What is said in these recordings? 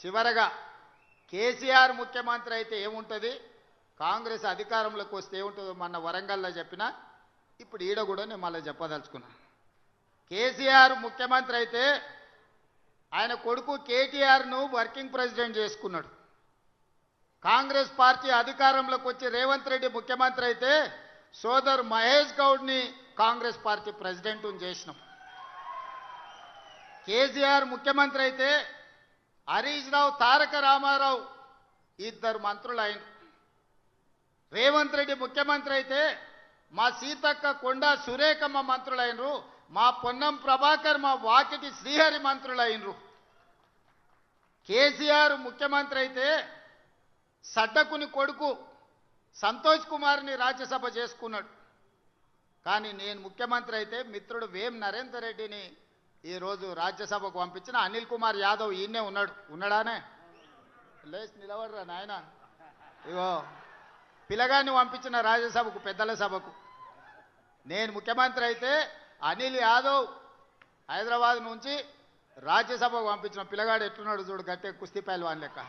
చివరగా కేసీఆర్ ముఖ్యమంత్రి అయితే ఏముంటుంది, కాంగ్రెస్ అధికారంలోకి వస్తే ఏముంటుందో మొన్న వరంగల్లో చెప్పినా, ఇప్పుడు ఈడ కూడా నేను మళ్ళీ చెప్పదలుచుకున్నా. కేసీఆర్ ముఖ్యమంత్రి అయితే ఆయన కొడుకు కేటీఆర్ను వర్కింగ్ ప్రెసిడెంట్ చేసుకున్నాడు. కాంగ్రెస్ పార్టీ అధికారంలోకి వచ్చి రేవంత్ రెడ్డి ముఖ్యమంత్రి అయితే సోదర్ మహేష్ గౌడ్ని కాంగ్రెస్ పార్టీ ప్రెసిడెంట్ చేసినాం. కేసీఆర్ ముఖ్యమంత్రి అయితే హరీష్ రావు, తారక రామారావు ఇద్దరు మంత్రులు అయిన. రేవంత్ రెడ్డి ముఖ్యమంత్రి అయితే మా సీతక్క, కొండా సురేఖమ్మ మంత్రులైనరు, మా పొన్నం ప్రభాకర్, మా వాకిటి శ్రీహరి మంత్రులైనరు. కేసీఆర్ ముఖ్యమంత్రి అయితే సడ్డకుని కొడుకు సంతోష్ కుమార్ని రాజ్యసభ చేసుకున్నాడు. కానీ నేను ముఖ్యమంత్రి అయితే మిత్రుడు వేం నరేందర్ రెడ్డిని ఈరోజు రాజ్యసభకు పంపించిన. అనిల్ కుమార్ యాదవ్ ఈయనే ఉన్నాడానే లేచి నిలబడరా నాయన, ఇగో పిల్లగాన్ని పంపించిన రాజ్యసభకు, పెద్దల సభకు. నేను ముఖ్యమంత్రి అయితే అనిల్ యాదవ్ హైదరాబాద్ నుంచి రాజ్యసభకు పంపించిన. పిల్లగాడు ఎట్లున్నాడు చూడు, గట్టే కుస్తీ పైల్వాన్ లెక్క.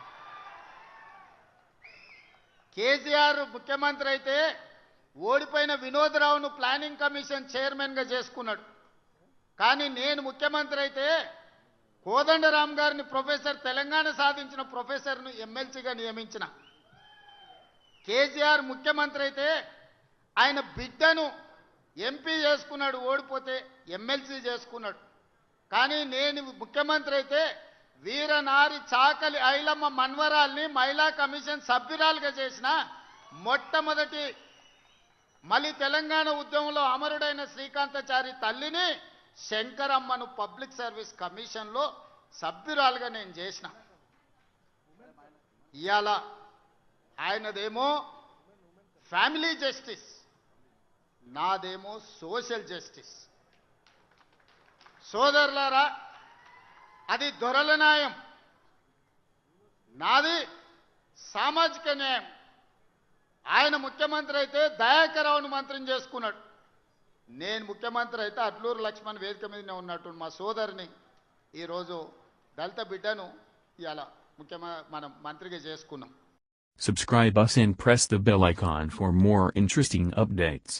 కేసీఆర్ ముఖ్యమంత్రి అయితే ఓడిపోయిన వినోదరావును ప్లానింగ్ కమిషన్ చైర్మన్గా చేసుకున్నాడు. కానీ నేను ముఖ్యమంత్రి అయితే కోదండరామ్ గారిని ప్రొఫెసర్, తెలంగాణ సాధించిన ప్రొఫెసర్ను ఎమ్మెల్సీగా నియమించిన. కేసీఆర్ ముఖ్యమంత్రి అయితే ఆయన బిడ్డను ఎంపీ చేసుకున్నాడు, ఓడిపోతే ఎమ్మెల్సీ చేసుకున్నాడు. కానీ నేను ముఖ్యమంత్రి అయితే వీరనారి చాకలి ఐలమ్మ మన్వరాల్ని మహిళా కమిషన్ సభ్యురాలుగా చేసిన. మొట్టమొదటి మళ్ళీ తెలంగాణ ఉద్యమంలో అమరుడైన శ్రీకాంతాచారి తల్లిని శంకరమ్మను పబ్లిక్ సర్వీస్ కమిషన్లో సభ్యురాలుగా నేను చేసిన. ఇవాళ ఆయనదేమో ఫ్యామిలీ జస్టిస్, నాదేమో సోషల్ జస్టిస్. సోదరులారా, అది దొరల న్యాయం, నాది సామాజిక న్యాయం. ఆయన ముఖ్యమంత్రి అయితే దయాకరావును మంత్రిని చేసుకున్నాడు. నేను ముఖ్యమంత్రి అయితే అడ్లూరు లక్ష్మణ్ వేదిక మీదనే ఉన్నట్టు మా సోదరిని ఈరోజు దళిత బిడ్డను ఇవాళ మనం మంత్రిగా చేసుకున్నాం. Subscribe us and press the bell icon for more interesting updates.